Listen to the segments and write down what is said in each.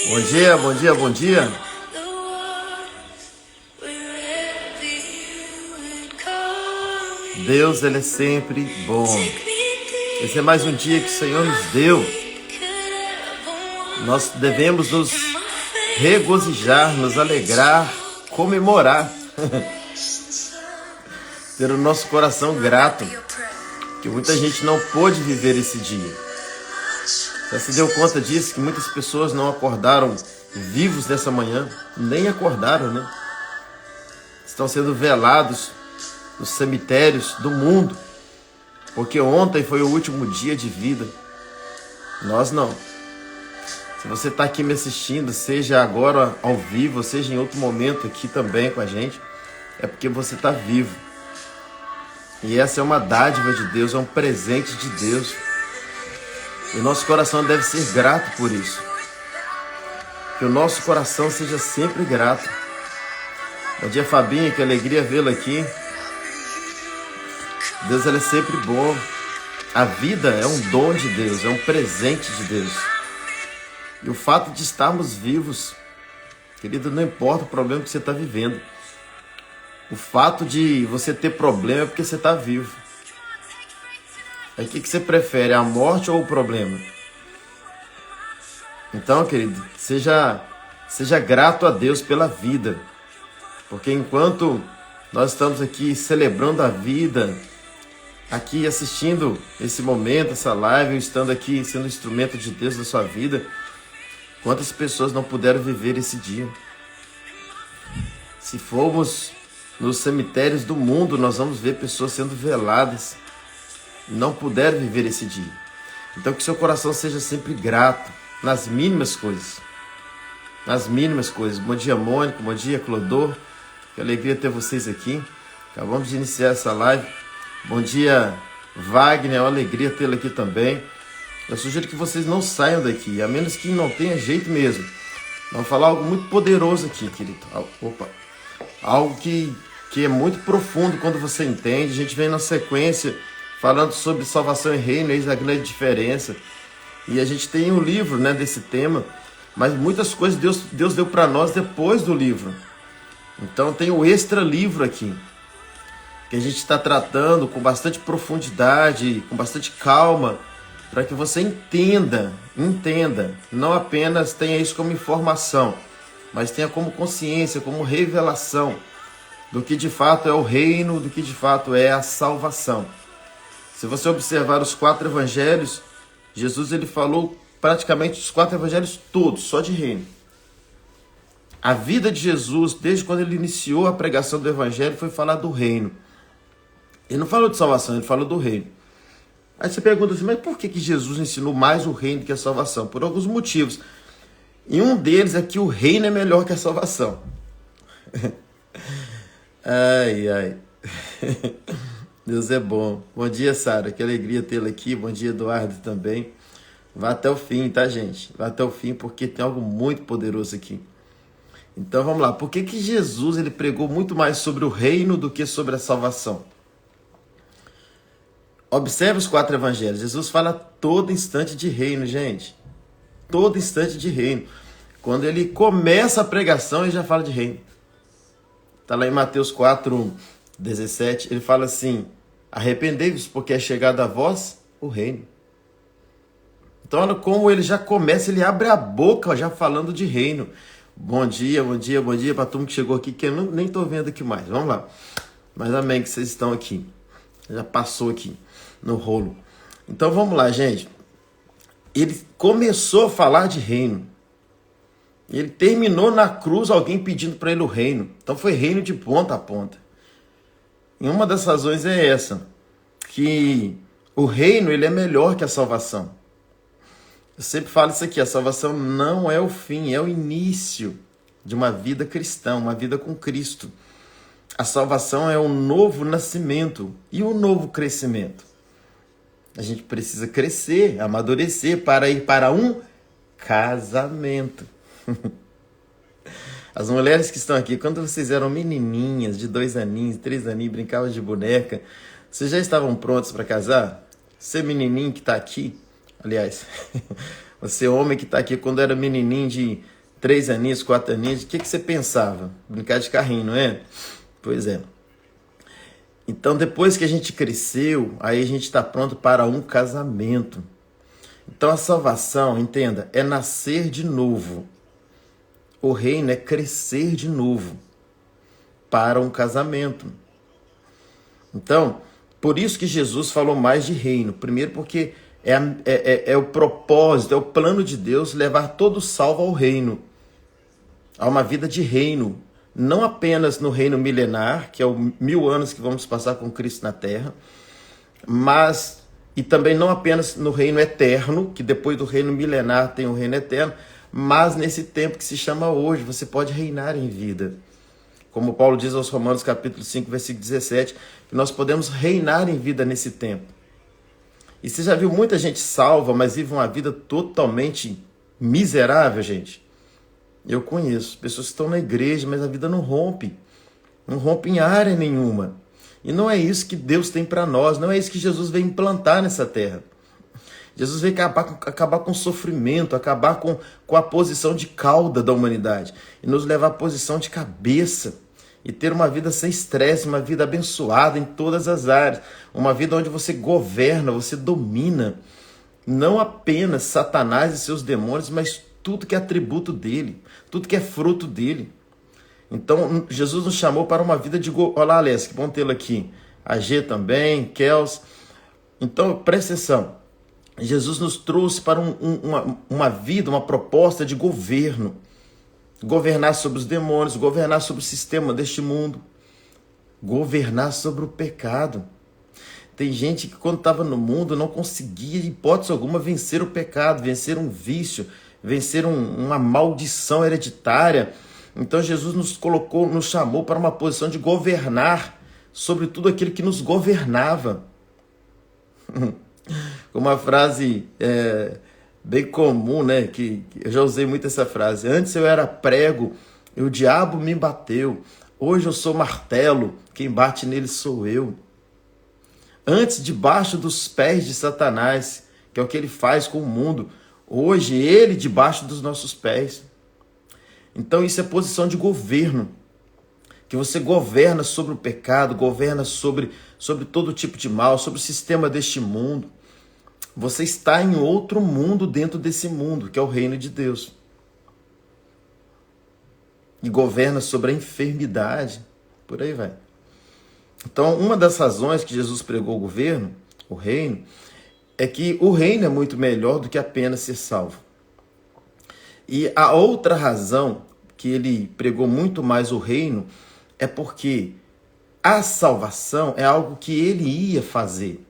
Bom dia, bom dia, bom dia. Deus, Ele é sempre bom. Esse é mais um dia que o Senhor nos deu. Nós devemos nos regozijar, nos alegrar, comemorar. Ter o nosso coração grato, que muita gente não pôde viver esse dia. Já se deu conta disso, que muitas pessoas não acordaram vivos nessa manhã, nem acordaram, né? Estão sendo velados nos cemitérios do mundo, porque ontem foi o último dia de vida. Nós não. Se você está aqui me assistindo, seja agora ao vivo, seja em outro momento aqui também com a gente, é porque você está vivo. E essa é uma dádiva de Deus, é um presente de Deus. E o nosso coração deve ser grato por isso. Que o nosso coração seja sempre grato. Bom dia, Fabinha, que alegria vê-la aqui. Deus, ele é sempre bom. A vida é um dom de Deus, é um presente de Deus. E o fato de estarmos vivos, querido, não importa o problema que você está vivendo. O fato de você ter problema é porque você está vivo. Aí o que você prefere, a morte ou o problema? Então, querido, seja grato a Deus pela vida. Porque enquanto nós estamos aqui celebrando a vida, aqui assistindo esse momento, essa live, estando aqui sendo instrumento de Deus na sua vida, quantas pessoas não puderam viver esse dia? Se formos nos cemitérios do mundo, nós vamos ver pessoas sendo veladas e não puderam viver esse dia. Então que seu coração seja sempre grato nas mínimas coisas. Nas mínimas coisas. Bom dia, Mônica. Bom dia, Clodor. Que alegria ter vocês aqui. Acabamos de iniciar essa live. Bom dia, Wagner. É uma alegria tê-lo aqui também. Eu sugiro que vocês não saiam daqui, a menos que não tenha jeito mesmo. Vamos falar algo muito poderoso aqui, querido. Opa. Algo que é muito profundo quando você entende. A gente vem na sequência falando sobre salvação e reino, eis a grande diferença. E a gente tem um livro, né, desse tema, mas muitas coisas Deus deu para nós depois do livro. Então tem o extra livro aqui, que a gente está tratando com bastante profundidade, com bastante calma, para que você entenda, não apenas tenha isso como informação, mas tenha como consciência, como revelação do que de fato é o reino, do que de fato é a salvação. Se você observar os 4 evangelhos, Jesus ele falou praticamente os 4 evangelhos todos, só de reino. A vida de Jesus, desde quando ele iniciou a pregação do evangelho, foi falar do reino. Ele não falou de salvação, ele falou do reino. Aí você pergunta assim, mas por que Jesus ensinou mais o reino do que a salvação? Por alguns motivos. E um deles é que o reino é melhor que a salvação. Ai. Deus é bom. Bom dia, Sara. Que alegria tê-la aqui. Bom dia, Eduardo, também. Vá até o fim, tá, gente? Vá até o fim, porque tem algo muito poderoso aqui. Então, vamos lá. Por que Jesus ele pregou muito mais sobre o reino do que sobre a salvação? Observe os 4 evangelhos. Jesus fala todo instante de reino, gente. Todo instante de reino. Quando ele começa a pregação, ele já fala de reino. Está lá em Mateus 4:17, ele fala assim, arrependei-vos, porque é chegado a vós o reino. Então, olha como ele já começa, ele abre a boca já falando de reino. Bom dia para a turma que chegou aqui, que eu nem estou vendo aqui mais. Vamos lá. Mas amém que vocês estão aqui. Já passou aqui no rolo. Então, vamos lá, gente. Ele começou a falar de reino. Ele terminou na cruz alguém pedindo para ele o reino. Então foi reino de ponta a ponta. E uma das razões é essa, que o reino ele é melhor que a salvação. Eu sempre falo isso aqui, a salvação não é o fim, é o início de uma vida cristã, uma vida com Cristo. A salvação é um novo nascimento e um novo crescimento. A gente precisa crescer, amadurecer para ir para um casamento. As mulheres que estão aqui, quando vocês eram menininhas, de 2 aninhos, 3 aninhos, brincavam de boneca, vocês já estavam prontos para casar? Você menininho que está aqui, Aliás, você homem que está aqui, quando era menininho de 3 aninhos, 4 aninhos, o que você pensava? Brincar de carrinho, não é? Pois é. Então, depois que a gente cresceu, aí a gente está pronto para um casamento. Então, a salvação, entenda, é nascer de novo. O reino é crescer de novo para um casamento. Então, por isso que Jesus falou mais de reino. Primeiro porque é o propósito, é o plano de Deus levar todo salvo ao reino. A uma vida de reino. Não apenas no reino milenar, que é o 1000 anos que vamos passar com Cristo na terra, mas, e também não apenas no reino eterno, que depois do reino milenar tem o reino eterno, mas nesse tempo que se chama hoje, você pode reinar em vida. Como Paulo diz aos Romanos capítulo 5, versículo 17, que nós podemos reinar em vida nesse tempo. E você já viu muita gente salva, mas vive uma vida totalmente miserável, gente? Eu conheço pessoas que estão na igreja, mas a vida não rompe em área nenhuma. E não é isso que Deus tem para nós, não é isso que Jesus veio implantar nessa terra. Jesus veio acabar com o sofrimento, acabar com a posição de cauda da humanidade e nos levar à posição de cabeça e ter uma vida sem estresse, uma vida abençoada em todas as áreas, uma vida onde você governa, você domina, não apenas Satanás e seus demônios, mas tudo que é atributo dele, tudo que é fruto dele. Então, Jesus nos chamou para uma vida de... Olha lá, Alessia, que bom tê-lo aqui. A G também, Kels. Então, presta atenção. Jesus nos trouxe para uma vida, uma proposta de governo. Governar sobre os demônios, governar sobre o sistema deste mundo. Governar sobre o pecado. Tem gente que quando estava no mundo não conseguia, de hipótese alguma, vencer o pecado, vencer um vício, vencer uma maldição hereditária. Então Jesus nos chamou para uma posição de governar sobre tudo aquilo que nos governava. Uma frase bem comum, né? Que eu já usei muito essa frase. Antes eu era prego e o diabo me bateu. Hoje eu sou martelo, quem bate nele sou eu. Antes, debaixo dos pés de Satanás, que é o que ele faz com o mundo. Hoje, ele debaixo dos nossos pés. Então, isso é posição de governo. Que você governa sobre o pecado, governa sobre todo tipo de mal, sobre o sistema deste mundo. Você está em outro mundo dentro desse mundo, que é o reino de Deus. E governa sobre a enfermidade. Por aí vai. Então, uma das razões que Jesus pregou o governo, o reino, é que o reino é muito melhor do que apenas ser salvo. E a outra razão que ele pregou muito mais o reino é porque a salvação é algo que ele ia fazer.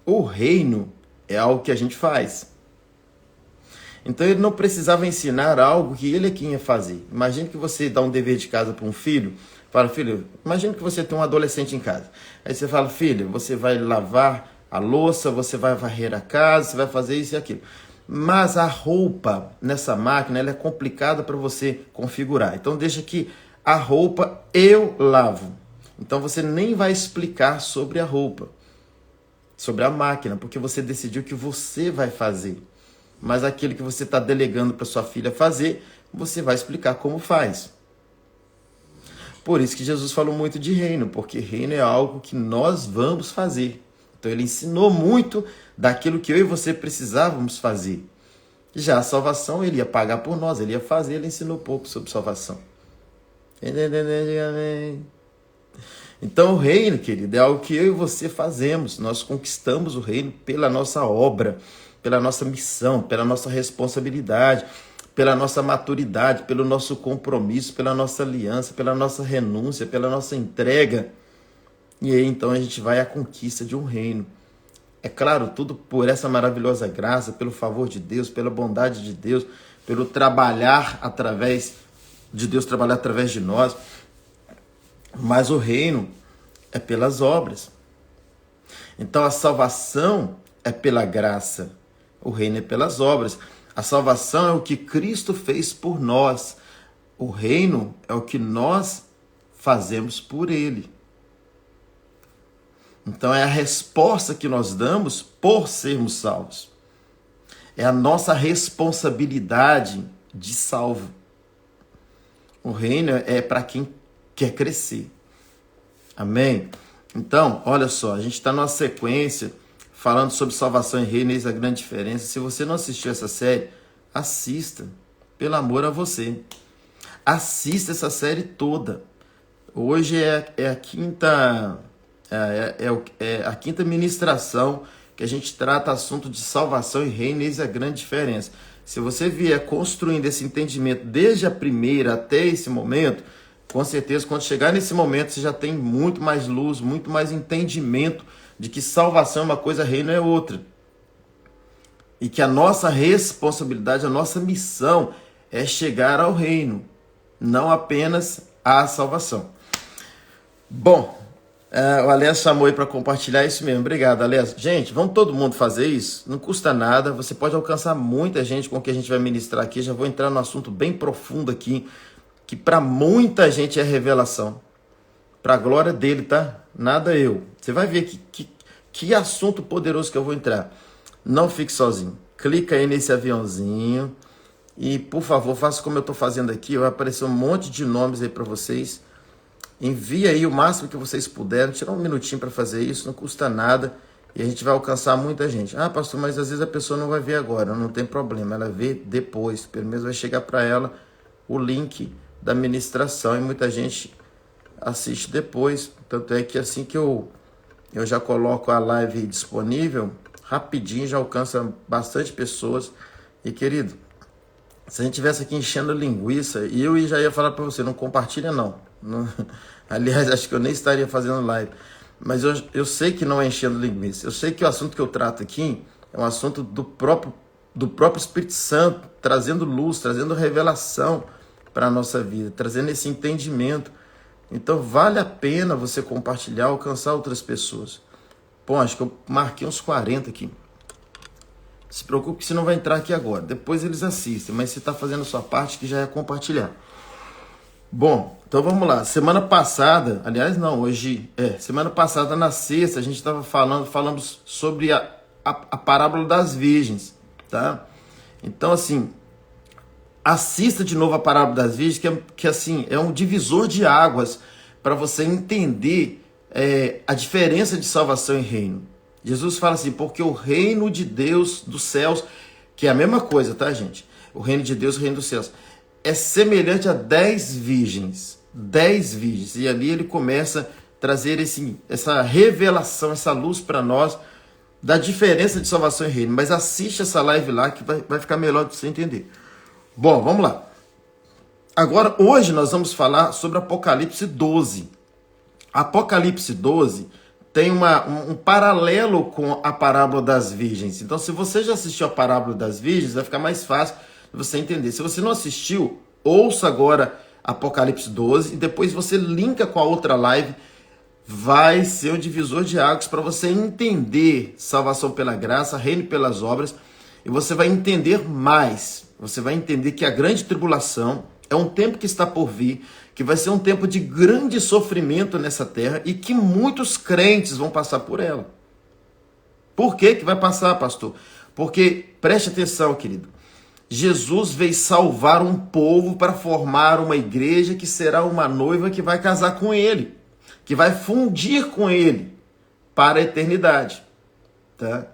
O reino é algo que a gente faz. Então ele não precisava ensinar algo que ele é quem ia fazer. Imagine que você dá um dever de casa para um filho. Fala, filho, imagine que você tem um adolescente em casa. Aí você fala, filho, você vai lavar a louça, você vai varrer a casa, você vai fazer isso e aquilo. Mas a roupa nessa máquina ela é complicada para você configurar. Então deixa que a roupa eu lavo. Então você nem vai explicar sobre a roupa, sobre a máquina, porque você decidiu que você vai fazer. Mas aquilo que você está delegando para sua filha fazer, você vai explicar como faz. Por isso que Jesus falou muito de reino, porque reino é algo que nós vamos fazer. Então ele ensinou muito daquilo que eu e você precisávamos fazer. Já a salvação ele ia pagar por nós, ele ia fazer, ele ensinou pouco sobre salvação. Então o reino, querido, é algo que eu e você fazemos. Nós conquistamos o reino pela nossa obra, pela nossa missão, pela nossa responsabilidade, pela nossa maturidade, pelo nosso compromisso, pela nossa aliança, pela nossa renúncia, pela nossa entrega. E aí então a gente vai à conquista de um reino. É claro, tudo por essa maravilhosa graça, pelo favor de Deus, pela bondade de Deus, pelo trabalhar através de Deus, trabalhar através de nós. Mas o reino é pelas obras. Então a salvação é pela graça. O reino é pelas obras. A salvação é o que Cristo fez por nós. O reino é o que nós fazemos por ele. Então é a resposta que nós damos por sermos salvos. É a nossa responsabilidade de salvo. O reino é para quem quer crescer. Amém? Então, olha só, a gente está numa sequência falando sobre salvação e reino, eis a grande diferença. Se você não assistiu essa série, assista, pelo amor a você. Assista essa série toda. Hoje é a quinta a quinta ministração que a gente trata assunto de salvação e reino, eis a grande diferença. Se você vier construindo esse entendimento desde a primeira até esse momento, com certeza, quando chegar nesse momento, você já tem muito mais luz, muito mais entendimento de que salvação é uma coisa, reino é outra. E que a nossa responsabilidade, a nossa missão é chegar ao reino, não apenas à salvação. Bom, o Alessio chamou aí para compartilhar isso mesmo. Obrigado, Alessio. Gente, vamos todo mundo fazer isso? Não custa nada, você pode alcançar muita gente com o que a gente vai ministrar aqui. Já vou entrar num assunto bem profundo aqui, que para muita gente é revelação. Para a glória dele, tá? Nada eu. Você vai ver que assunto poderoso que eu vou entrar. Não fique sozinho. Clica aí nesse aviãozinho e, por favor, faça como eu estou fazendo aqui. Vai aparecer um monte de nomes aí para vocês. Envie aí o máximo que vocês puderem. Tirar um minutinho para fazer isso, não custa nada. E a gente vai alcançar muita gente. Ah, pastor, mas às vezes a pessoa não vai ver agora. Não tem problema, ela vê depois. Pelo menos vai chegar para ela o link da ministração. E muita gente assiste depois. Tanto é que assim que eu já coloco a live disponível, rapidinho já alcança bastante pessoas. E querido, se a gente tivesse aqui enchendo linguiça, eu já ia falar para você, não compartilha não. Aliás, acho que eu nem estaria fazendo live. Mas eu sei que não é enchendo linguiça. Eu sei que o assunto que eu trato aqui é um assunto do próprio Espírito Santo, trazendo luz, trazendo revelação para a nossa vida, trazendo esse entendimento. Então vale a pena você compartilhar, alcançar outras pessoas. Bom, acho que eu marquei uns 40 aqui. Se preocupe que você não vai entrar aqui agora. Depois eles assistem, mas você está fazendo a sua parte, que já é compartilhar. Bom, então vamos lá. Semana passada, aliás não, hoje, semana passada na sexta, a gente estava falamos sobre a parábola das virgens, tá? Então assim, assista de novo a parábola das virgens, que assim, é um divisor de águas para você entender a diferença de salvação e reino. Jesus fala assim, porque o reino de Deus dos céus, que é a mesma coisa, tá, gente? O reino de Deus, o reino dos céus, é semelhante a 10 virgens. 10 virgens. E ali ele começa a trazer essa revelação, essa luz para nós, da diferença de salvação e reino. Mas assiste essa live lá que vai ficar melhor de você entender. Bom, vamos lá. Agora, hoje nós vamos falar sobre Apocalipse 12. Apocalipse 12 tem um paralelo com a parábola das virgens. Então, se você já assistiu a parábola das virgens, vai ficar mais fácil de você entender. Se você não assistiu, ouça agora Apocalipse 12 e depois você linka com a outra live. Vai ser um divisor de águas para você entender salvação pela graça, reino pelas obras, e você vai entender mais. Você vai entender que a grande tribulação é um tempo que está por vir, que vai ser um tempo de grande sofrimento nessa terra e que muitos crentes vão passar por ela. Por que vai passar, pastor? Porque, preste atenção, querido, Jesus veio salvar um povo para formar uma igreja que será uma noiva que vai casar com ele, que vai fundir com ele para a eternidade, tá?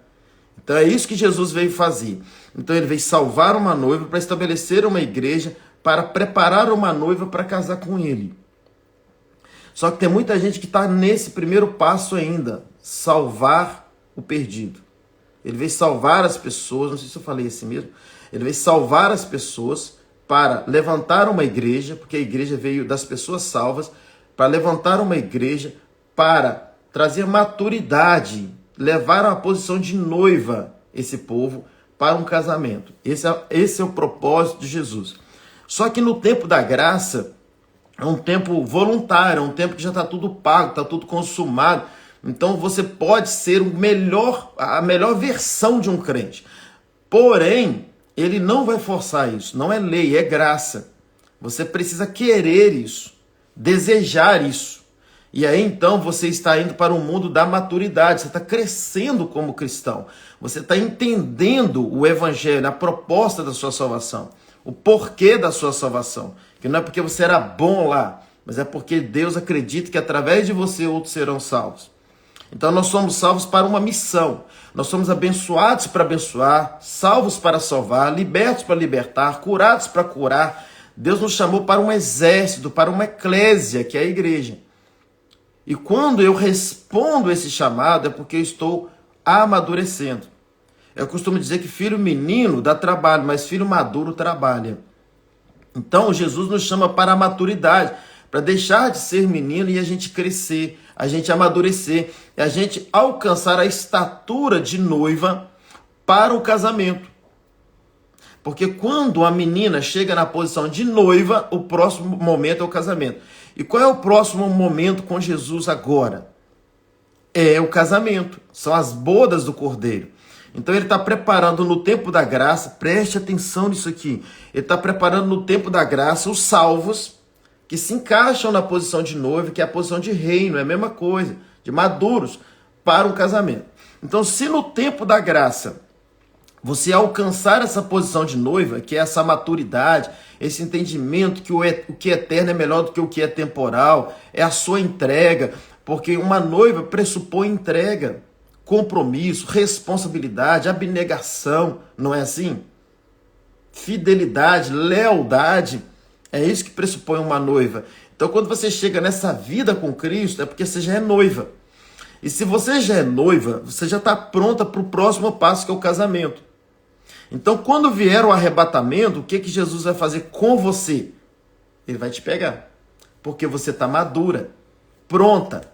Então é isso que Jesus veio fazer. Então ele veio salvar uma noiva para estabelecer uma igreja, para preparar uma noiva para casar com ele. Só que tem muita gente que está nesse primeiro passo ainda, salvar o perdido. Ele veio salvar as pessoas, não sei se eu falei assim mesmo, ele veio salvar as pessoas para levantar uma igreja, porque a igreja veio das pessoas salvas, para levantar uma igreja, para trazer maturidade, levar a uma posição de noiva esse povo para um casamento. Esse é o propósito de Jesus. Só que no tempo da graça, é um tempo voluntário, é um tempo que já está tudo pago, está tudo consumado. Então você pode ser a melhor versão de um crente. Porém, ele não vai forçar isso, não é lei, é graça. Você precisa querer isso, desejar isso. E aí então você está indo para o mundo da maturidade, você está crescendo como cristão, você está entendendo o evangelho, a proposta da sua salvação, o porquê da sua salvação, que não é porque você era bom lá, mas é porque Deus acredita que através de você outros serão salvos. Então nós somos salvos para uma missão, nós somos abençoados para abençoar, salvos para salvar, libertos para libertar, curados para curar. Deus nos chamou para um exército, para uma eclésia, que é a igreja. E quando eu respondo esse chamado é porque eu estou amadurecendo. Eu costumo dizer que filho menino dá trabalho, mas filho maduro trabalha. Então Jesus nos chama para a maturidade, para deixar de ser menino e a gente crescer, a gente amadurecer, e a gente alcançar a estatura de noiva para o casamento. Porque quando a menina chega na posição de noiva, o próximo momento é o casamento. E qual é o próximo momento com Jesus agora? É o casamento, são as bodas do Cordeiro. Então ele está preparando no tempo da graça, preste atenção nisso aqui, ele está preparando no tempo da graça os salvos que se encaixam na posição de noiva, que é a posição de reino, é a mesma coisa, de maduros, para um casamento. Então se no tempo da graça você alcançar essa posição de noiva, que é essa maturidade, esse entendimento que o que é eterno é melhor do que o que é temporal, é a sua entrega, porque uma noiva pressupõe entrega, compromisso, responsabilidade, abnegação, não é assim? Fidelidade, lealdade, é isso que pressupõe uma noiva. Então quando você chega nessa vida com Cristo, é porque você já é noiva. E se você já é noiva, você já está pronta para o próximo passo, que é o casamento. Então, quando vier o arrebatamento, o que Jesus vai fazer com você? Ele vai te pegar, porque você está madura, pronta,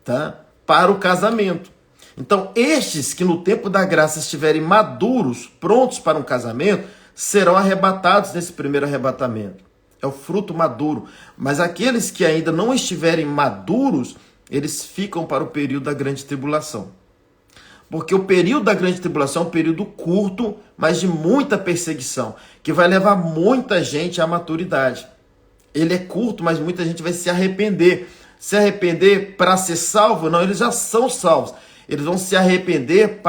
tá? Para o casamento. Então, estes que no tempo da graça estiverem maduros, prontos para um casamento, serão arrebatados nesse primeiro arrebatamento. É o fruto maduro. Mas aqueles que ainda não estiverem maduros, eles ficam para o período da grande tribulação. Porque o período da grande tribulação é um período curto, mas de muita perseguição, que vai levar muita gente à maturidade. Ele é curto, mas muita gente vai se arrepender. Se arrepender para ser salvo? Não, eles já são salvos. Eles vão se arrepender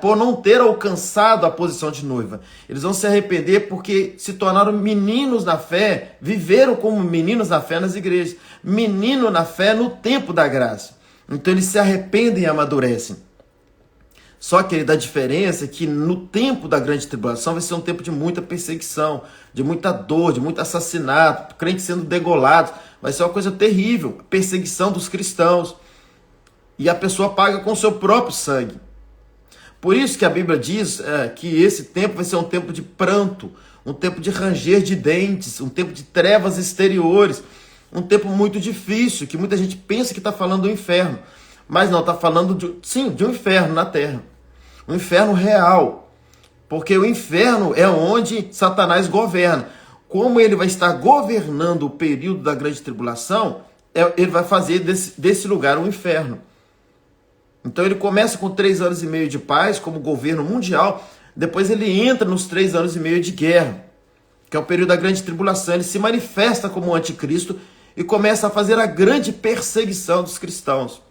por não ter alcançado a posição de noiva. Eles vão se arrepender porque se tornaram meninos na fé, viveram como meninos na fé nas igrejas. Menino na fé no tempo da graça. Então eles se arrependem e amadurecem. Só que a diferença é que no tempo da grande tribulação vai ser um tempo de muita perseguição, de muita dor, de muito assassinato, crentes sendo degolados. Vai ser uma coisa terrível, a perseguição dos cristãos. E a pessoa paga com o seu próprio sangue. Por isso que a Bíblia diz que esse tempo vai ser um tempo de pranto, um tempo de ranger de dentes, um tempo de trevas exteriores, um tempo muito difícil, que muita gente pensa que está falando do inferno. Mas não, está falando de um inferno na terra. Um inferno real. Porque o inferno é onde Satanás governa. Como ele vai estar governando o período da grande tribulação, ele vai fazer desse lugar um inferno. Então ele começa com 3 anos e meio de paz, como governo mundial. Depois ele entra nos 3 anos e meio de guerra, que é o período da grande tribulação. Ele se manifesta como anticristo e começa a fazer a grande perseguição dos cristãos.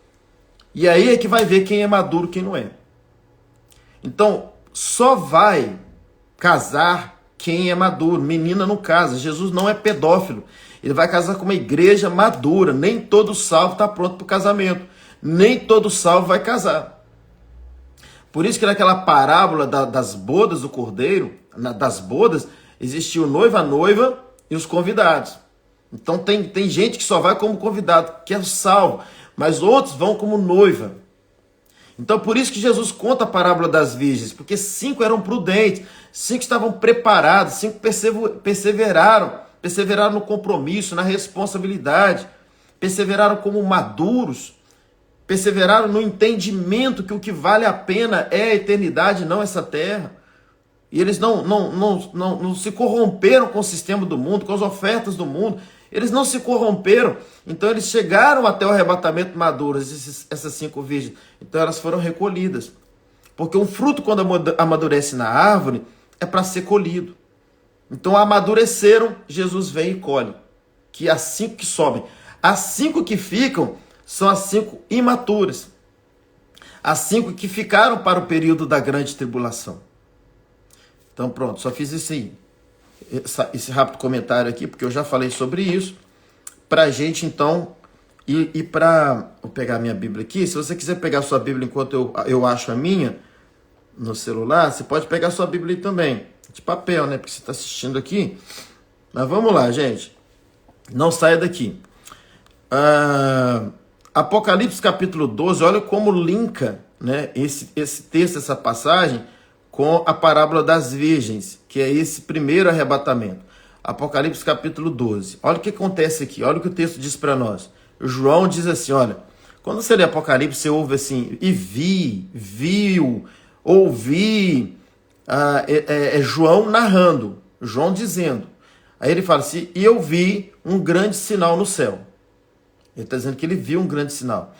E aí é que vai ver quem é maduro e quem não é. Então, só vai casar quem é maduro. Menina não casa. Jesus não é pedófilo. Ele vai casar com uma igreja madura. Nem todo salvo está pronto para o casamento. Nem todo salvo vai casar. Por isso que naquela parábola das bodas do Cordeiro, das bodas, existiu o noivo, a noiva e os convidados. Então tem gente que só vai como convidado, que é salvo, mas outros vão como noiva. Então por isso que Jesus conta a parábola das virgens, porque 5 eram prudentes, 5 estavam preparados, 5 perseveraram no compromisso, na responsabilidade, perseveraram como maduros, perseveraram no entendimento que o que vale a pena é a eternidade, não essa terra. E eles não se corromperam com o sistema do mundo, com as ofertas do mundo. Eles não se corromperam. Então eles chegaram até o arrebatamento maduras, essas 5 virgens. Então elas foram recolhidas. Porque um fruto, quando amadurece na árvore, é para ser colhido. Então amadureceram, Jesus vem e colhe. Que as 5 que sobem. As 5 que ficam são as 5 imaturas. As 5 que ficaram para o período da grande tribulação. Então pronto, só fiz esse rápido comentário aqui, porque eu já falei sobre isso, para a gente então ir para... Vou pegar a minha Bíblia aqui. Se você quiser pegar a sua Bíblia enquanto eu acho a minha no celular, você pode pegar a sua Bíblia aí também, de papel, né? Porque você está assistindo aqui. Mas vamos lá, gente. Não saia daqui. Apocalipse capítulo 12, olha como linka, né, esse texto, essa passagem, com a parábola das virgens, que é esse primeiro arrebatamento. Apocalipse capítulo 12. Olha o que acontece aqui, olha o que o texto diz para nós. João diz assim, olha, quando você lê Apocalipse, você ouve assim, e viu, ouvi, João narrando, João dizendo. Aí ele fala assim, e eu vi um grande sinal no céu. Ele está dizendo que ele viu um grande sinal.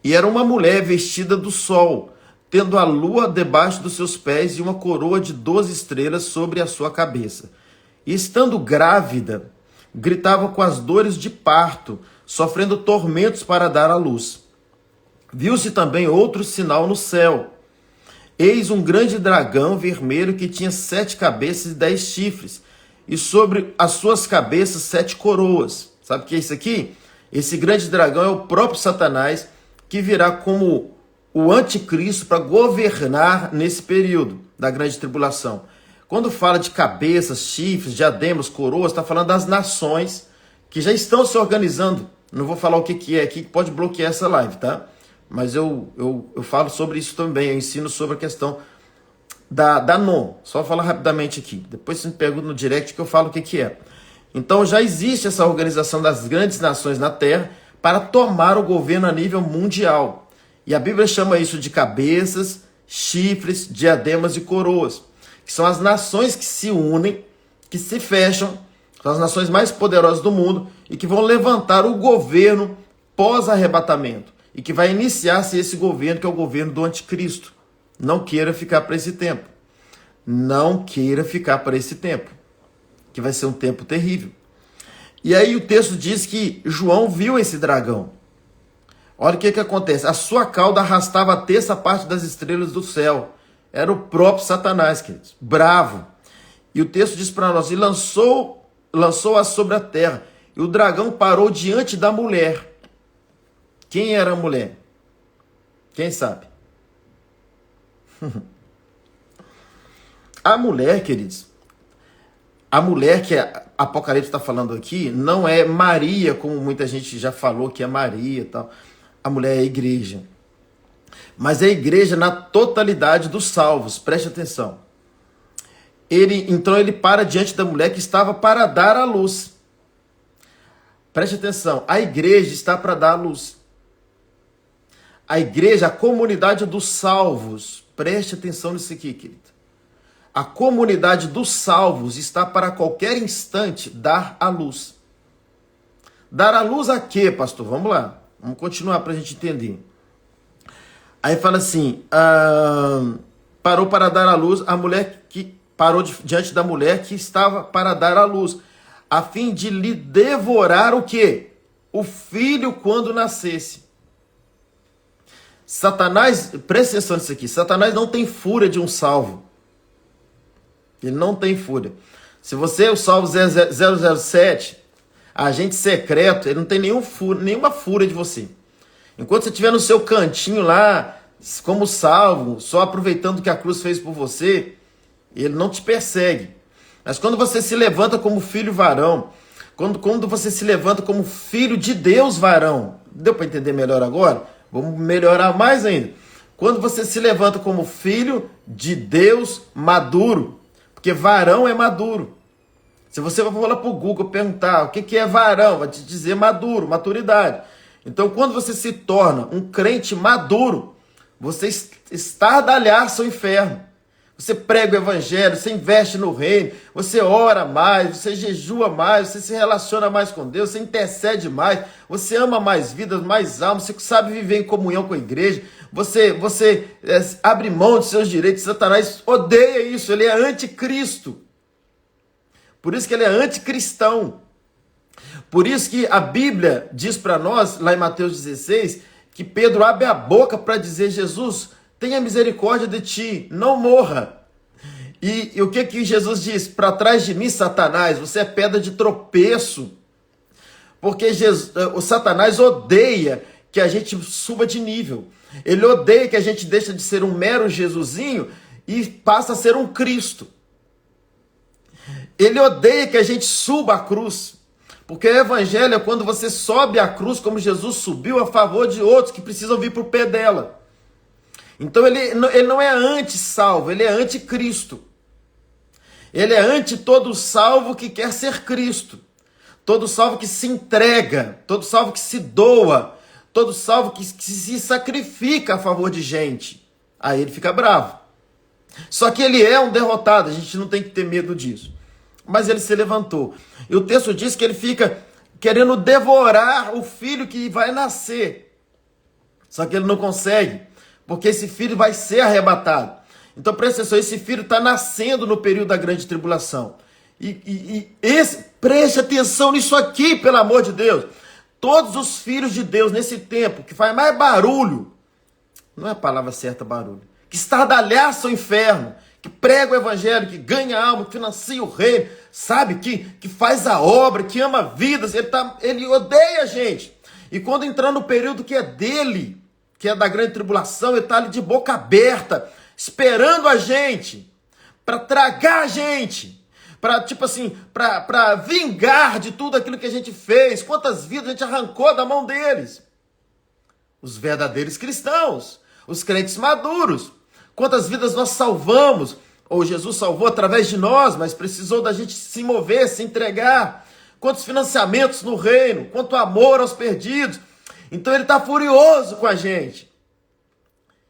E era uma mulher vestida do sol, tendo a lua debaixo dos seus pés e uma coroa de 12 estrelas sobre a sua cabeça. E estando grávida, gritava com as dores de parto, sofrendo tormentos para dar à luz. Viu-se também outro sinal no céu. Eis um grande dragão vermelho que tinha 7 cabeças e 10 chifres, e sobre as suas cabeças 7 coroas. Sabe o que é isso aqui? Esse grande dragão é o próprio Satanás, que virá como o anticristo para governar nesse período da grande tribulação. Quando fala de cabeças, chifres, diademas, coroas, está falando das nações que já estão se organizando. Não vou falar o que é aqui, que pode bloquear essa live, tá? Mas eu falo sobre isso também, eu ensino sobre a questão da NON. Só falar rapidamente aqui. Depois você me pergunta no direct que eu falo o que é. Então já existe essa organização das grandes nações na Terra para tomar o governo a nível mundial. E a Bíblia chama isso de cabeças, chifres, diademas e coroas, que são as nações que se unem, que se fecham, são as nações mais poderosas do mundo e que vão levantar o governo pós-arrebatamento e que vai iniciar-se esse governo, que é o governo do anticristo. Não queira ficar para esse tempo. Não queira ficar para esse tempo, que vai ser um tempo terrível. E aí o texto diz que João viu esse dragão. Olha o que acontece. A sua cauda arrastava a terça parte das estrelas do céu. Era o próprio Satanás, queridos. Bravo. E o texto diz para nós, e lançou-a sobre a terra. E o dragão parou diante da mulher. Quem era a mulher? Quem sabe? A mulher, queridos, a mulher que Apocalipse está falando aqui não é Maria, como muita gente já falou que é Maria e tal. A mulher é a igreja. Mas é a igreja na totalidade dos salvos, preste atenção. Então ele para diante da mulher que estava para dar à luz. Preste atenção, a igreja está para dar à luz. A igreja, a comunidade dos salvos, preste atenção nisso aqui, querido. A comunidade dos salvos está para qualquer instante dar à luz. Dar à luz a quê, pastor? Vamos lá. Vamos continuar para a gente entender. Aí fala assim, parou para dar à luz a mulher que parou diante da mulher que estava para dar à luz, a fim de lhe devorar o quê? O filho quando nascesse. Satanás, presta atenção nisso aqui, Satanás não tem fúria de um salvo. Ele não tem fúria. Se você é o salvo 007, agente secreto, ele não tem nenhuma fúria de você. Enquanto você estiver no seu cantinho lá, como salvo, só aproveitando o que a cruz fez por você, ele não te persegue. Mas quando você se levanta como filho varão, quando você se levanta como filho de Deus varão, deu para entender melhor agora? Vamos melhorar mais ainda. Quando você se levanta como filho de Deus maduro, porque varão é maduro. Se você for lá para o Google perguntar o que é varão, vai te dizer maduro, maturidade. Então, quando você se torna um crente maduro, você estardalhaça o inferno. Você prega o evangelho, você investe no reino, você ora mais, você jejua mais, você se relaciona mais com Deus, você intercede mais, você ama mais vidas, mais almas, você sabe viver em comunhão com a igreja, você abre mão de seus direitos. Satanás odeia isso, ele é anticristo. Por isso que ele é anticristão. Por isso que a Bíblia diz para nós, lá em Mateus 16, que Pedro abre a boca para dizer: Jesus, tenha misericórdia de ti, não morra. E o que Jesus diz? Para trás de mim, Satanás, você é pedra de tropeço. Porque o Satanás odeia que a gente suba de nível. Ele odeia que a gente deixe de ser um mero Jesusinho e passa a ser um Cristo. Ele odeia que a gente suba a cruz. Porque o evangelho é quando você sobe a cruz como Jesus subiu a favor de outros que precisam vir para o pé dela. Então ele não é anti-salvo, ele é anti-Cristo. Ele é anti todo salvo que quer ser Cristo. Todo salvo que se entrega, todo salvo que se doa, todo salvo que se sacrifica a favor de gente. Aí ele fica bravo. Só que ele é um derrotado, a gente não tem que ter medo disso. Mas ele se levantou. E o texto diz que ele fica querendo devorar o filho que vai nascer. Só que ele não consegue, porque esse filho vai ser arrebatado. Então presta atenção, esse filho está nascendo no período da grande tribulação. Preste atenção nisso aqui, pelo amor de Deus. Todos os filhos de Deus nesse tempo, que faz mais barulho, não é a palavra certa, barulho, que estardalhaça o inferno, que prega o evangelho, que ganha alma, que financia o reino, sabe, que faz a obra, que ama vidas, ele odeia a gente. E quando entrar no período que é dele, que é da grande tribulação, ele está ali de boca aberta, esperando a gente, para tragar a gente, para vingar de tudo aquilo que a gente fez. Quantas vidas a gente arrancou da mão deles? Os verdadeiros cristãos, os crentes maduros. Quantas vidas nós salvamos, ou Jesus salvou através de nós, mas precisou da gente se mover, se entregar. Quantos financiamentos no reino, quanto amor aos perdidos. Então ele está furioso com a gente.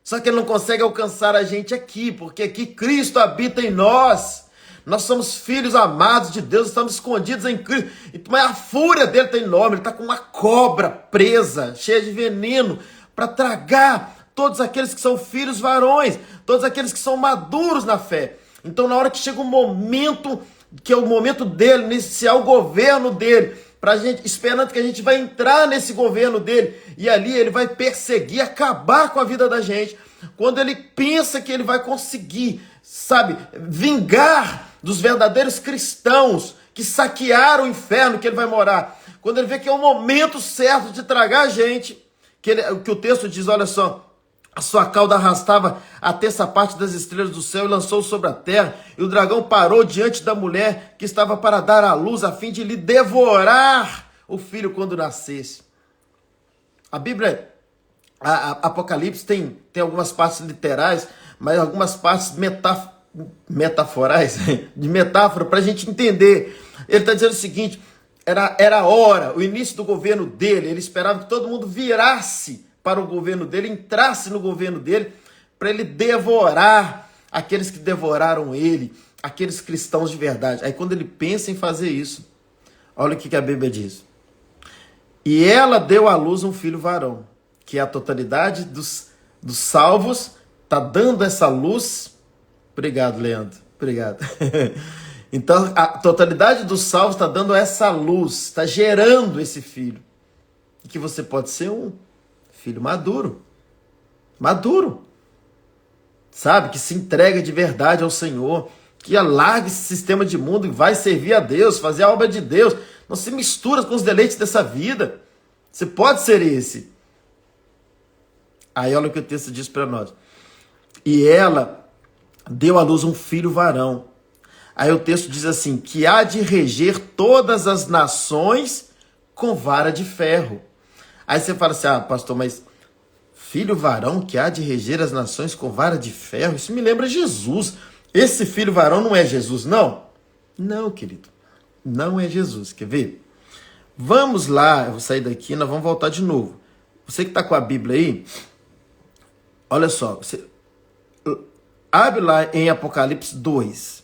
Só que ele não consegue alcançar a gente aqui, porque aqui Cristo habita em nós. Nós somos filhos amados de Deus, estamos escondidos em Cristo. Mas a fúria dele está enorme, ele está com uma cobra presa, cheia de veneno, para tragar todos aqueles que são filhos varões, todos aqueles que são maduros na fé. Então na hora que chega o momento, que é o momento dele, iniciar o governo dele, pra gente, esperando que a gente vai entrar nesse governo dele, e ali ele vai perseguir, acabar com a vida da gente, quando ele pensa que ele vai conseguir, sabe, vingar dos verdadeiros cristãos que saquearam o inferno que ele vai morar, quando ele vê que é o momento certo de tragar a gente, que o texto diz, olha só, a sua cauda arrastava a terça parte das estrelas do céu e lançou sobre a terra. E o dragão parou diante da mulher que estava para dar à luz, a fim de lhe devorar o filho quando nascesse. A Bíblia, a Apocalipse tem algumas partes literais, mas algumas partes metaforais, de metáfora, para a gente entender. Ele está dizendo o seguinte, era a hora, o início do governo dele, ele esperava que todo mundo virasse para o governo dele, entrasse no governo dele, para ele devorar aqueles que devoraram ele, aqueles cristãos de verdade. Aí quando ele pensa em fazer isso, olha o que a Bíblia diz. E ela deu à luz um filho varão, que é a totalidade dos salvos, está dando essa luz. Obrigado, Leandro, obrigado. Então a totalidade dos salvos está dando essa luz, está gerando esse filho. E que você pode ser um filho maduro, sabe, que se entrega de verdade ao Senhor, que alarga esse sistema de mundo e vai servir a Deus, fazer a obra de Deus, não se mistura com os deleites dessa vida, você pode ser esse. Aí olha o que o texto diz para nós, e ela deu à luz um filho varão, aí o texto diz assim, que há de reger todas as nações com vara de ferro. Aí você fala assim, pastor, mas filho varão que há de reger as nações com vara de ferro, isso me lembra Jesus. Esse filho varão não é Jesus, não? Não, querido, não é Jesus. Quer ver? Vamos lá, eu vou sair daqui, nós vamos voltar de novo. Você que está com a Bíblia aí, olha só, você abre lá em Apocalipse 2.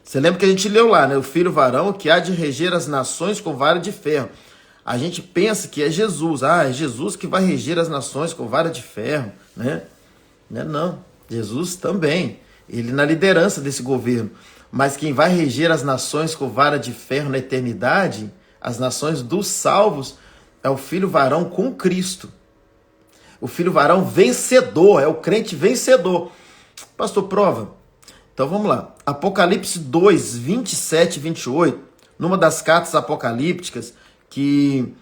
Você lembra que a gente leu lá, né? O filho varão que há de reger as nações com vara de ferro. A gente pensa que é Jesus. É Jesus que vai reger as nações com vara de ferro, né? Não. Jesus também. ele na liderança desse governo. Mas quem vai reger as nações com vara de ferro na eternidade, as nações dos salvos, é o filho varão com Cristo. O filho varão vencedor, é o crente vencedor. Pastor, prova. Então vamos lá. Apocalipse 2, 27 e 28, numa das cartas apocalípticas, que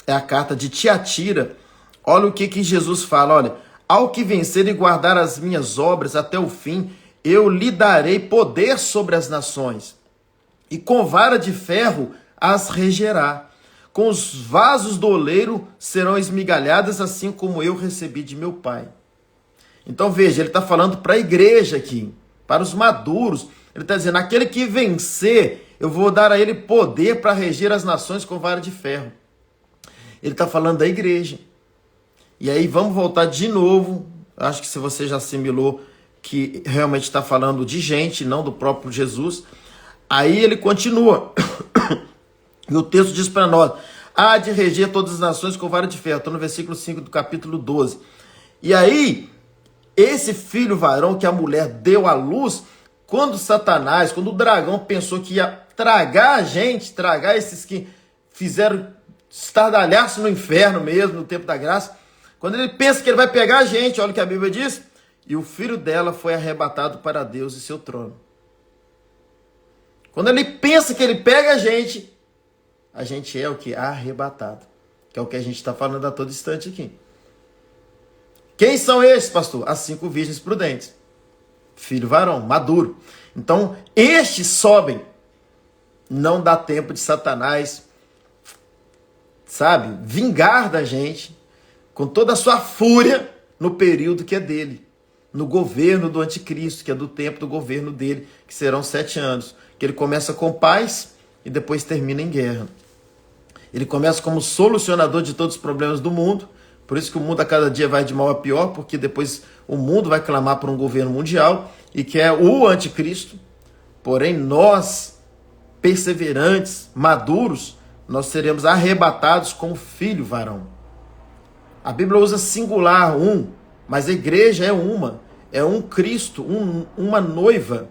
é a carta de Tiatira, olha o que Jesus fala, olha, ao que vencer e guardar as minhas obras até o fim, eu lhe darei poder sobre as nações, e com vara de ferro as regerá. Com os vasos do oleiro serão esmigalhadas, assim como eu recebi de meu Pai. Então veja, ele está falando para a igreja aqui, para os maduros. Ele está dizendo, aquele que vencer, eu vou dar a ele poder para reger as nações com vara de ferro. Ele está falando da igreja. E aí vamos voltar de novo. Acho que se você já assimilou que realmente está falando de gente, não do próprio Jesus. Aí ele continua. E o texto diz para nós, há de reger todas as nações com vara de ferro. Estou no versículo 5 do capítulo 12. E aí, esse filho varão que a mulher deu à luz, quando Satanás, quando o dragão pensou que ia tragar a gente, tragar esses que fizeram estardalhaço no inferno mesmo, no tempo da graça, quando ele pensa que ele vai pegar a gente, olha o que a Bíblia diz, e o filho dela foi arrebatado para Deus e seu trono. Quando ele pensa que ele pega a gente é o que? Arrebatado. Que é o que a gente está falando a todo instante aqui. Quem são esses, pastor? As 5 virgens prudentes. Filho varão, maduro. Então, estes sobem. Não dá tempo de Satanás, sabe, vingar da gente com toda a sua fúria no período que é dele. No governo do anticristo, que é do tempo do governo dele, que serão 7 anos. Que ele começa com paz e depois termina em guerra. Ele começa como solucionador de todos os problemas do mundo. Por isso que o mundo a cada dia vai de mal a pior, porque depois o mundo vai clamar por um governo mundial e que é o anticristo. Porém, nós, perseverantes, maduros, nós seremos arrebatados como filho varão. A Bíblia usa singular, um, mas a igreja é uma. É um Cristo, uma noiva,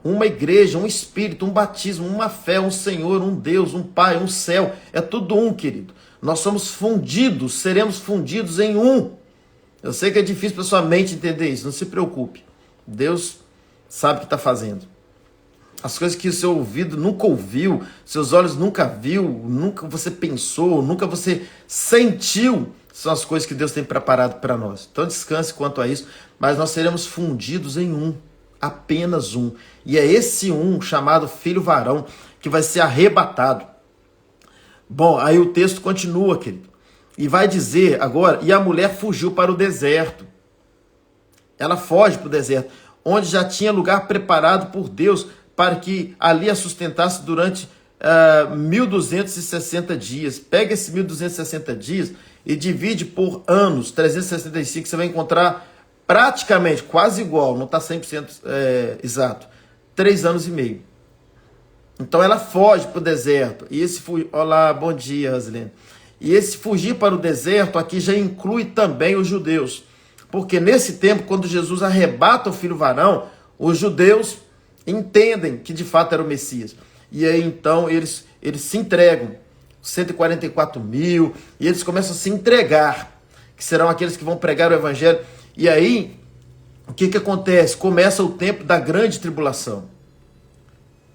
uma igreja, um espírito, um batismo, uma fé, um Senhor, um Deus, um Pai, um céu. É tudo um, querido. Nós somos fundidos, seremos fundidos em um. Eu sei que é difícil para sua mente entender isso, não se preocupe. Deus sabe o que está fazendo. As coisas que o seu ouvido nunca ouviu, seus olhos nunca viu, nunca você pensou, nunca você sentiu, são as coisas que Deus tem preparado para nós. Então descanse quanto a isso, mas nós seremos fundidos em um, apenas um. E é esse um, chamado filho varão, que vai ser arrebatado. Bom, aí o texto continua, querido. E vai dizer agora, e a mulher fugiu para o deserto. Ela foge para o deserto, onde já tinha lugar preparado por Deus para que ali a sustentasse durante 1260 dias. Pega esses 1260 dias e divide por anos, 365, você vai encontrar praticamente, quase igual, não está 100% exato, 3 anos e meio. Então ela foge para o deserto. E esse olá, bom dia, Rosilene. E esse fugir para o deserto aqui já inclui também os judeus. Porque nesse tempo, quando Jesus arrebata o filho varão, os judeus entendem que de fato era o Messias. E aí então eles se entregam, 144 mil, e eles começam a se entregar, que serão aqueles que vão pregar o evangelho. E aí, o que acontece? Começa o tempo da grande tribulação.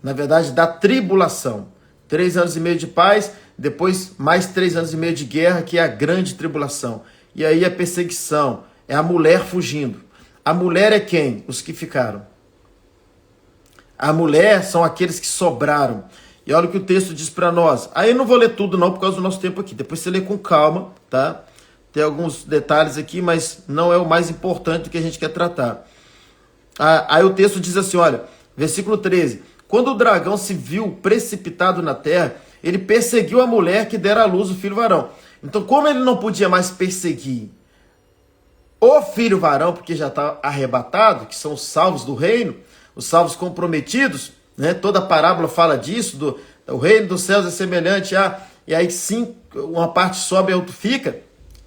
Na verdade, da tribulação. 3 anos e meio de paz, depois mais 3 anos e meio de guerra, que é a grande tribulação. E aí a perseguição, é a mulher fugindo. A mulher é quem? Os que ficaram. A mulher são aqueles que sobraram. E olha o que o texto diz para nós. Aí eu não vou ler tudo não, por causa do nosso tempo aqui. Depois você lê com calma, tá? Tem alguns detalhes aqui, mas não é o mais importante do que a gente quer tratar. Aí o texto diz assim, olha, versículo 13. Quando o dragão se viu precipitado na terra, ele perseguiu a mulher que dera à luz o filho varão. Então, como ele não podia mais perseguir o filho varão, porque já está arrebatado, que são os salvos do reino, os salvos comprometidos, né? Toda a parábola fala disso, o reino dos céus é semelhante a... E aí sim, uma parte sobe e a outra fica.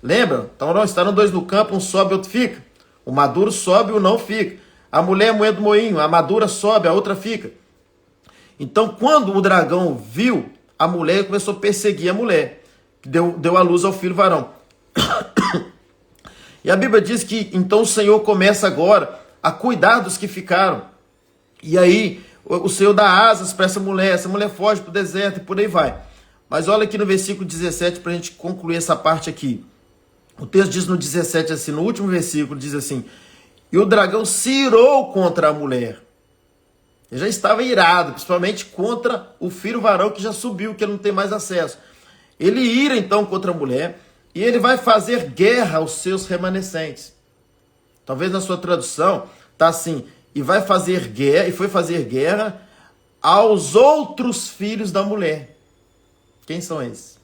Lembra? Então não, estarão 2 no campo, um sobe e outro fica. O maduro sobe e o não fica. A mulher é moeda do moinho, a madura sobe, a outra fica. Então, quando o dragão viu a mulher, ele começou a perseguir a mulher. Deu à luz ao filho varão. E a Bíblia diz que então o Senhor começa agora a cuidar dos que ficaram. E aí o Senhor dá asas para essa mulher foge para o deserto e por aí vai. Mas olha aqui no versículo 17 para a gente concluir essa parte aqui. O texto diz no 17 assim, no último versículo diz assim: e o dragão se irou contra a mulher. Ele já estava irado, principalmente contra o filho varão que já subiu, que ele não tem mais acesso. Ele ira então contra a mulher e ele vai fazer guerra aos seus remanescentes. Talvez na sua tradução tá assim: e vai fazer guerra, e foi fazer guerra aos outros filhos da mulher. Quem são esses?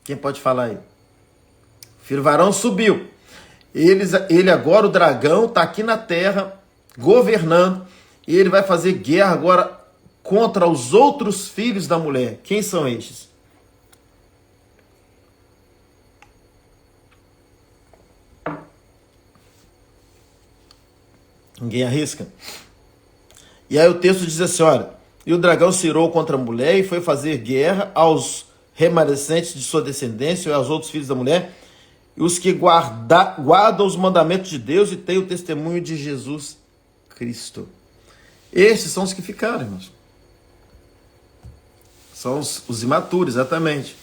Quem pode falar aí? O filho varão subiu. Ele agora, o dragão, está aqui na terra, governando, e ele vai fazer guerra agora contra os outros filhos da mulher. Quem são estes? Ninguém arrisca? E aí o texto diz assim, olha: e o dragão se irou contra a mulher e foi fazer guerra aos remanescentes de sua descendência e aos outros filhos da mulher, e os que guardam os mandamentos de Deus e têm o testemunho de Jesus Cristo. Estes são os que ficaram, irmãos. São os imaturos, exatamente.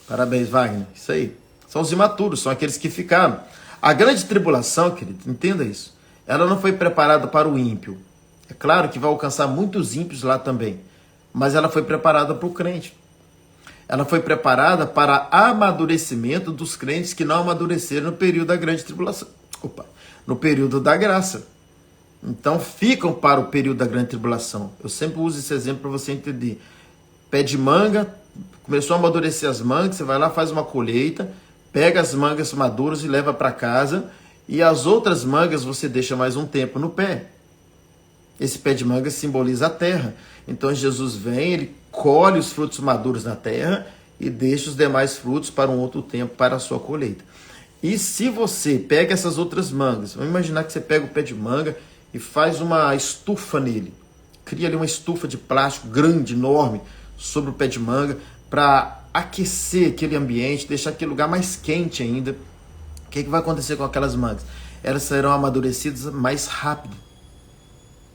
Parabéns, Wagner. Isso aí. São os imaturos, são aqueles que ficaram. A grande tribulação, querido, entenda isso, ela não foi preparada para o ímpio. É claro que vai alcançar muitos ímpios lá também, mas ela foi preparada para o crente. Ela foi preparada para amadurecimento dos crentes que não amadureceram no período da grande tribulação. No período da graça. Então ficam para o período da grande tribulação. Eu sempre uso esse exemplo para você entender. Pé de manga, começou a amadurecer as mangas, você vai lá, faz uma colheita, pega as mangas maduras e leva para casa, e as outras mangas você deixa mais um tempo no pé. Esse pé de manga simboliza a terra. Então Jesus vem, ele colhe os frutos maduros na terra e deixa os demais frutos para um outro tempo, para a sua colheita. E se você pega essas outras mangas, vamos imaginar que você pega o pé de manga e faz uma estufa nele. Cria ali uma estufa de plástico grande, enorme, sobre o pé de manga, para aquecer aquele ambiente, deixar aquele lugar mais quente ainda. O que vai acontecer com aquelas mangas? Elas serão amadurecidas mais rápido.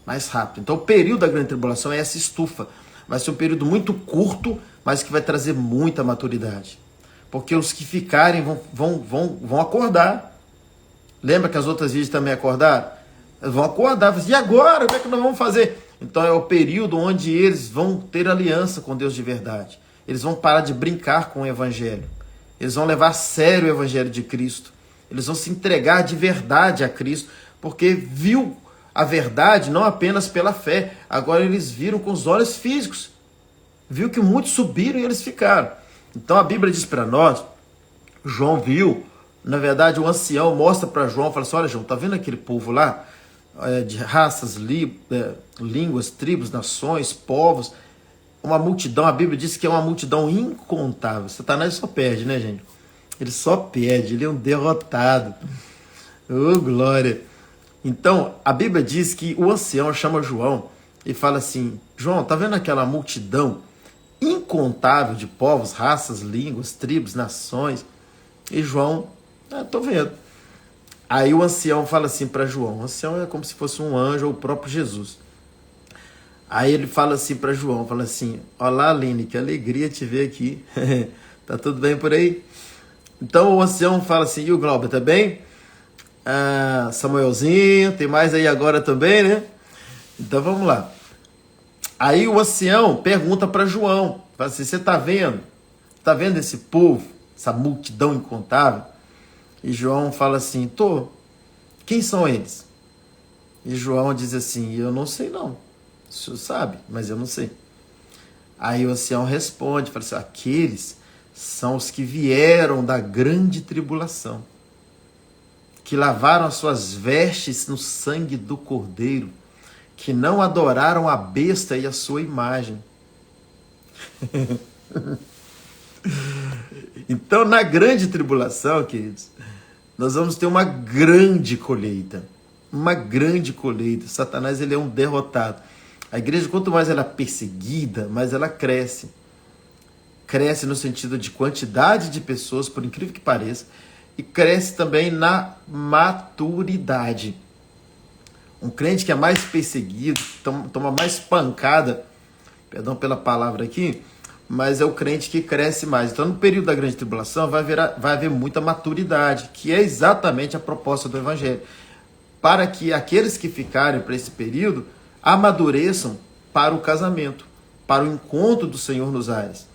Mais rápido. Então o período da grande tribulação é essa estufa. Vai ser um período muito curto, mas que vai trazer muita maturidade. Porque os que ficarem vão acordar. Lembra que as outras vídeos também acordaram? Eles vão acordar. E agora? O que é que nós vamos fazer? Então é o período onde eles vão ter aliança com Deus de verdade. Eles vão parar de brincar com o Evangelho. Eles vão levar a sério o Evangelho de Cristo. Eles vão se entregar de verdade a Cristo, porque viu a verdade não apenas pela fé. Agora eles viram com os olhos físicos. Viu que muitos subiram e eles ficaram. Então a Bíblia diz para nós, João viu, na verdade o ancião mostra para João, fala assim: olha João, tá vendo aquele povo lá? De raças, línguas, tribos, nações, povos, uma multidão. A Bíblia diz que é uma multidão incontável. Satanás só perde, né, gente? Ele só perde, ele é um derrotado. Oh, glória! Então, a Bíblia diz que o ancião chama João e fala assim: João, tá vendo aquela multidão incontável de povos, raças, línguas, tribos, nações? E João, tô vendo. Aí o ancião fala assim para João, o ancião é como se fosse um anjo ou o próprio Jesus. Aí ele fala assim para João, fala assim: olá Aline, que alegria te ver aqui. Tá tudo bem por aí? Então o ancião fala assim: e o Glauber, tá bem? Samuelzinho, tem mais aí agora também, né? Então vamos lá. Aí o ancião pergunta para João, fala assim: você tá vendo? Tá vendo esse povo, essa multidão incontável? E João fala assim: tô. Quem são eles? E João diz assim: eu não sei não. O senhor sabe, mas eu não sei. Aí o ancião responde, fala assim: aqueles são os que vieram da grande tribulação, que lavaram as suas vestes no sangue do Cordeiro, que não adoraram a besta e a sua imagem. Então, na grande tribulação, queridos, nós vamos ter uma grande colheita. uma grande colheita. Satanás, ele é um derrotado. A igreja, quanto mais ela é perseguida, mais ela cresce. Cresce no sentido de quantidade de pessoas, por incrível que pareça, e cresce também na maturidade. Um crente que é mais perseguido, toma mais pancada, perdão pela palavra aqui, mas é o crente que cresce mais. Então, no período da grande tribulação, vai haver muita maturidade, que é exatamente a proposta do Evangelho. Para que aqueles que ficarem para esse período amadureçam para o casamento, para o encontro do Senhor nos ares.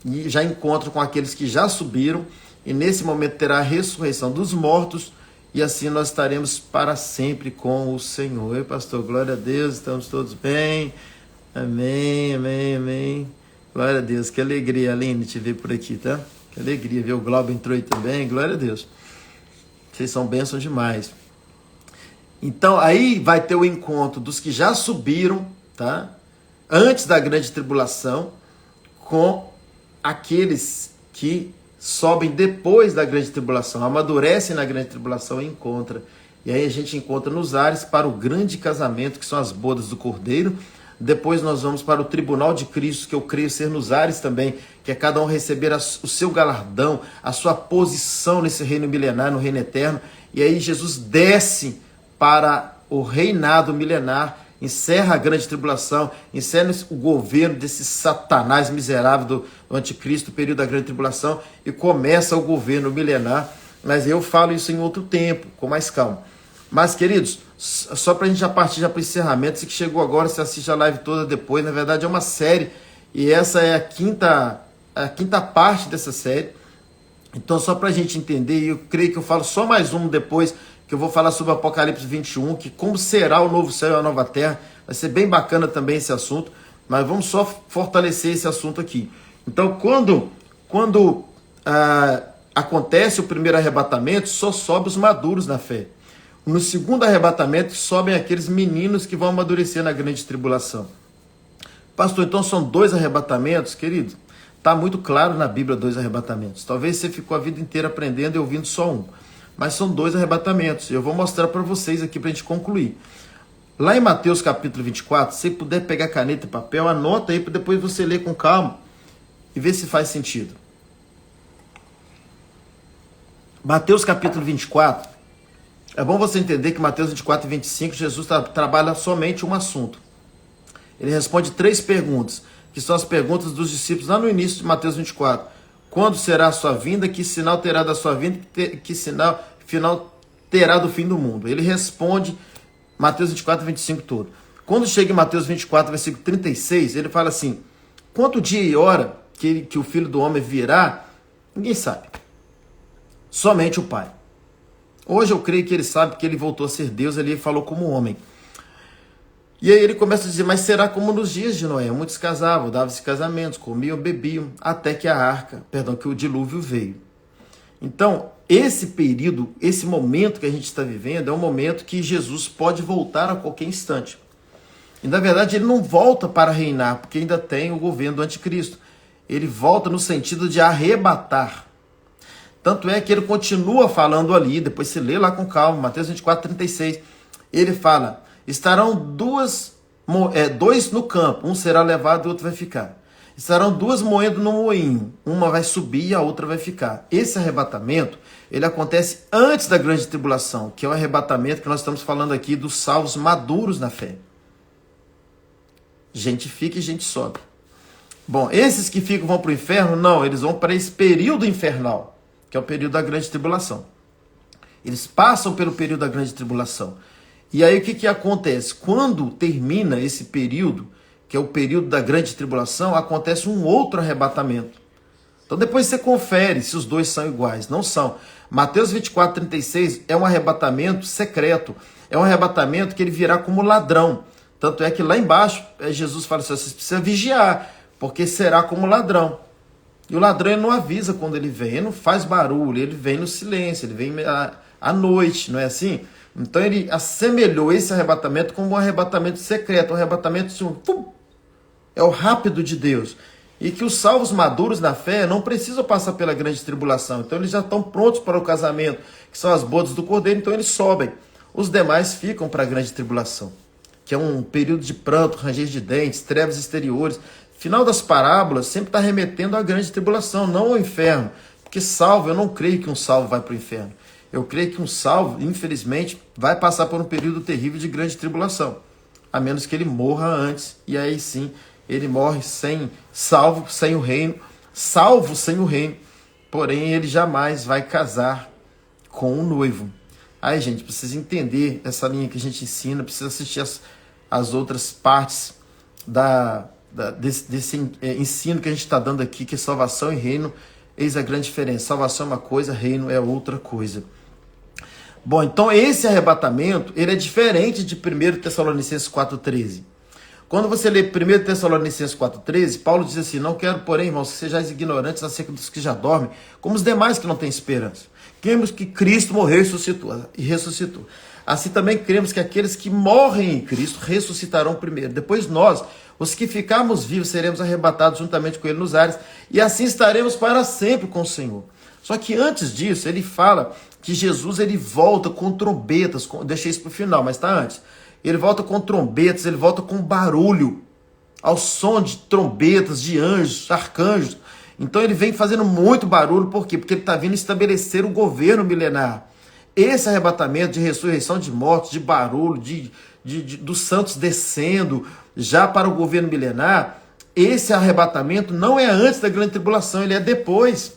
E já encontro com aqueles que já subiram, e nesse momento terá a ressurreição dos mortos, e assim nós estaremos para sempre com o Senhor. Oi, pastor, glória a Deus, estamos todos bem. Amém, amém, amém. Glória a Deus, que alegria, Aline, te ver por aqui, tá? Que alegria, ver o Globo entrou aí também, glória a Deus. Vocês são bênçãos demais. Então, aí vai ter o encontro dos que já subiram, tá? Antes da grande tribulação, com aqueles que sobem depois da grande tribulação, amadurecem na grande tribulação e encontra. E aí a gente encontra nos ares para o grande casamento, que são as bodas do Cordeiro. Depois nós vamos para o tribunal de Cristo, que eu creio ser nos ares também, que é cada um receber o seu galardão, a sua posição nesse reino milenar, no reino eterno. E aí Jesus desce para o reinado milenar, encerra a grande tribulação, encerra o governo desse Satanás miserável do anticristo, o período da grande tribulação, e começa o governo milenar. Mas eu falo isso em outro tempo, com mais calma. Mas, queridos, só para a gente já partir para o encerramento, se que chegou agora, você assiste a live toda depois, na verdade é uma série, e essa é a quinta parte dessa série. Então, só para a gente entender, e eu creio que eu falo só mais um depois, que eu vou falar sobre o Apocalipse 21, que como será o novo céu e a nova terra. Vai ser bem bacana também esse assunto, mas vamos só fortalecer esse assunto aqui. Então, quando acontece o primeiro arrebatamento, só sobe os maduros na fé. No segundo arrebatamento, sobem aqueles meninos que vão amadurecer na grande tribulação. Pastor, então são 2 arrebatamentos, querido? Está muito claro na Bíblia 2 arrebatamentos. Talvez você ficou a vida inteira aprendendo e ouvindo só um. Mas são 2 arrebatamentos. Eu vou mostrar para vocês aqui para a gente concluir. Lá em Mateus capítulo 24, se puder pegar caneta e papel, anota aí para depois você ler com calma e ver se faz sentido. Mateus capítulo 24, é bom você entender que Mateus 24 e 25, Jesus trabalha somente um assunto. Ele responde 3 perguntas, que são as perguntas dos discípulos lá no início de Mateus 24. Quando será a sua vinda? Que sinal terá da sua vinda? Que final terá do fim do mundo? Ele responde Mateus 24 e 25 todo. Quando chega em Mateus 24, versículo 36, ele fala assim: quanto dia e hora que o Filho do Homem virá, ninguém sabe. Somente o Pai. Hoje eu creio que ele sabe que ele voltou a ser Deus, ele falou como homem. E aí ele começa a dizer, mas será como nos dias de Noé? Muitos casavam, davam-se casamentos, comiam, bebiam, até que que o dilúvio veio. Então, esse período, esse momento que a gente está vivendo, é um momento que Jesus pode voltar a qualquer instante. E na verdade ele não volta para reinar, porque ainda tem o governo do anticristo. Ele volta no sentido de arrebatar. Tanto é que ele continua falando ali, depois você lê lá com calma, Mateus 24, 36. Ele fala, estarão dois no campo, um será levado e o outro vai ficar. Estarão 2 moendo no moinho, uma vai subir e a outra vai ficar. Esse arrebatamento, ele acontece antes da grande tribulação, que é o arrebatamento que nós estamos falando aqui dos salvos maduros na fé. Gente fica e gente sobe. Bom, esses que ficam vão para o inferno? Não, eles vão para esse período infernal, que é o período da grande tribulação. Eles passam pelo período da grande tribulação. E aí o que acontece? Quando termina esse período, que é o período da grande tribulação, acontece um outro arrebatamento. Então depois você confere se os 2 são iguais. Não são. Mateus 24, 36 é um arrebatamento secreto. É um arrebatamento que ele virá como ladrão. Tanto é que lá embaixo, Jesus fala assim, vocês precisam vigiar, porque será como ladrão. E o ladrão ele não avisa quando ele vem, ele não faz barulho, ele vem no silêncio, ele vem à noite, não é assim? Então ele assemelhou esse arrebatamento como um arrebatamento secreto, um arrebatamento assim, é o rápido de Deus. E que os salvos maduros na fé não precisam passar pela grande tribulação. Então eles já estão prontos para o casamento, que são as bodas do Cordeiro, então eles sobem. Os demais ficam para a grande tribulação, que é um período de pranto, ranger de dentes, trevas exteriores. Final das parábolas sempre está remetendo à grande tribulação, não ao inferno. Porque salvo, eu não creio que um salvo vai para o inferno. Eu creio que um salvo, infelizmente, vai passar por um período terrível de grande tribulação. A menos que ele morra antes. E aí sim, ele morre salvo sem o reino. Salvo sem o reino. Porém, ele jamais vai casar com o noivo. Aí, gente, precisa entender essa linha que a gente ensina. Precisa assistir as outras partes desse ensino que a gente está dando aqui, que é salvação e reino. Eis a grande diferença. Salvação é uma coisa, reino é outra coisa. Bom, então esse arrebatamento, ele é diferente de 1 Tessalonicenses 4,13. Quando você lê 1 Tessalonicenses 4,13, Paulo diz assim: não quero, porém, irmãos, que sejais ignorantes acerca dos que já dormem, como os demais que não têm esperança. Cremos que Cristo morreu e ressuscitou. Assim também cremos que aqueles que morrem em Cristo ressuscitarão primeiro. Depois nós, os que ficarmos vivos, seremos arrebatados juntamente com ele nos ares, e assim estaremos para sempre com o Senhor. Só que antes disso, ele fala que Jesus ele volta com trombetas, deixei isso para o final, mas está antes. Ele volta com trombetas, ele volta com barulho, ao som de trombetas, de anjos, arcanjos. Então ele vem fazendo muito barulho, por quê? Porque ele está vindo estabelecer o governo milenar. Esse arrebatamento de ressurreição de mortos, de barulho, dos santos descendo já para o governo milenar, esse arrebatamento não é antes da grande tribulação, ele é depois.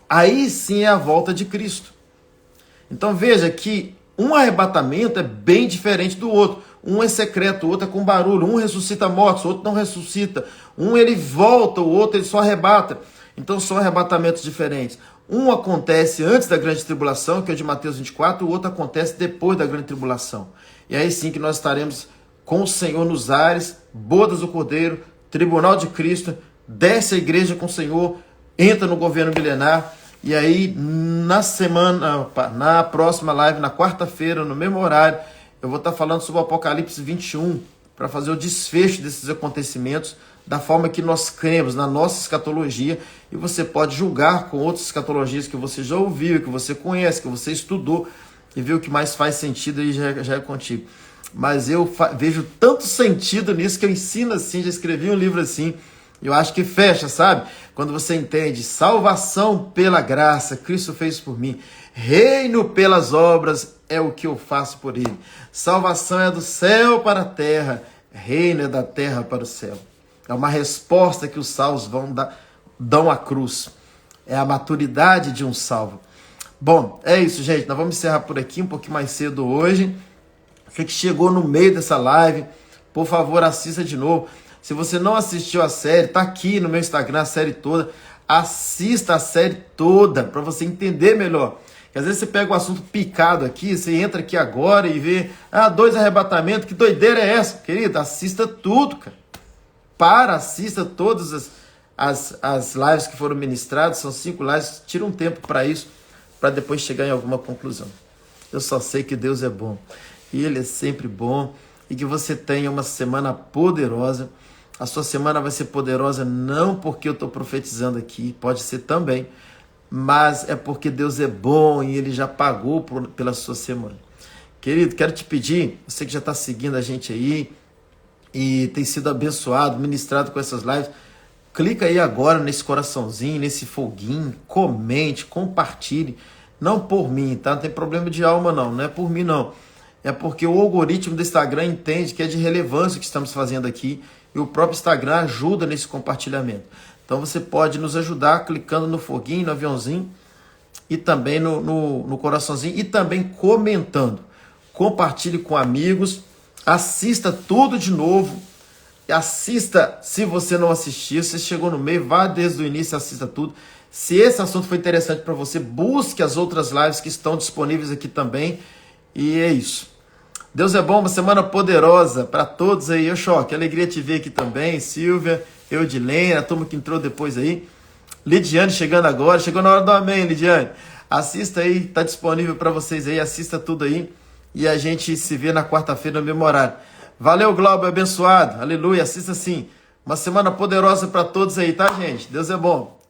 Aí sim é a volta de Cristo. Então veja que um arrebatamento é bem diferente do outro. Um é secreto, o outro é com barulho. Um ressuscita mortos, o outro não ressuscita. Um ele volta, o outro ele só arrebata. Então são arrebatamentos diferentes. Um acontece antes da grande tribulação, que é o de Mateus 24, o outro acontece depois da grande tribulação. E aí sim que nós estaremos com o Senhor nos ares, bodas do Cordeiro, tribunal de Cristo, desce a igreja com o Senhor, entra no governo milenar. E aí, na próxima live, na quarta-feira, no mesmo horário, eu vou estar falando sobre o Apocalipse 21, para fazer o desfecho desses acontecimentos, da forma que nós cremos, na nossa escatologia, e você pode julgar com outras escatologias que você já ouviu, que você conhece, que você estudou, e ver o que mais faz sentido aí já é contigo. Mas eu vejo tanto sentido nisso que eu ensino assim, já escrevi um livro assim, eu acho que fecha, sabe? Quando você entende, salvação pela graça, Cristo fez por mim. Reino pelas obras é o que eu faço por ele. Salvação é do céu para a terra, reino é da terra para o céu. É uma resposta que os salvos dão à cruz. É a maturidade de um salvo. Bom, é isso, gente. Nós vamos encerrar por aqui um pouquinho mais cedo hoje. Você que chegou no meio dessa live, por favor, assista de novo. Se você não assistiu a série, tá aqui no meu Instagram a série toda. Assista a série toda para você entender melhor. Porque às vezes você pega um assunto picado aqui, você entra aqui agora e vê, 2 arrebatamentos, que doideira é essa? Querido, assista tudo, cara. Assista todas as lives que foram ministradas, são 5 lives, tira um tempo para isso, para depois chegar em alguma conclusão. Eu só sei que Deus é bom, e Ele é sempre bom, e que você tenha uma semana poderosa. A sua semana vai ser poderosa não porque eu estou profetizando aqui, pode ser também, mas é porque Deus é bom e Ele já pagou pela sua semana. Querido, quero te pedir, você que já está seguindo a gente aí e tem sido abençoado, ministrado com essas lives, clica aí agora nesse coraçãozinho, nesse foguinho, comente, compartilhe, não por mim, tá? Não tem problema de alma não é por mim não. É porque o algoritmo do Instagram entende que é de relevância o que estamos fazendo aqui e o próprio Instagram ajuda nesse compartilhamento. Então você pode nos ajudar clicando no foguinho, no aviãozinho e também no coraçãozinho e também comentando. Compartilhe com amigos, assista tudo de novo, assista se você não assistiu, se chegou no meio, vá desde o início e assista tudo. Se esse assunto foi interessante para você, busque as outras lives que estão disponíveis aqui também. E é isso. Deus é bom, uma semana poderosa para todos aí. Que alegria te ver aqui também. Silvia, Eudilene, a turma que entrou depois aí. Lidiane chegando agora, chegou na hora do amém, Lidiane. Assista aí, tá disponível para vocês aí, assista tudo aí. E a gente se vê na quarta-feira no mesmo horário. Valeu, Glauber, abençoado. Aleluia, assista sim. Uma semana poderosa para todos aí, tá, gente? Deus é bom.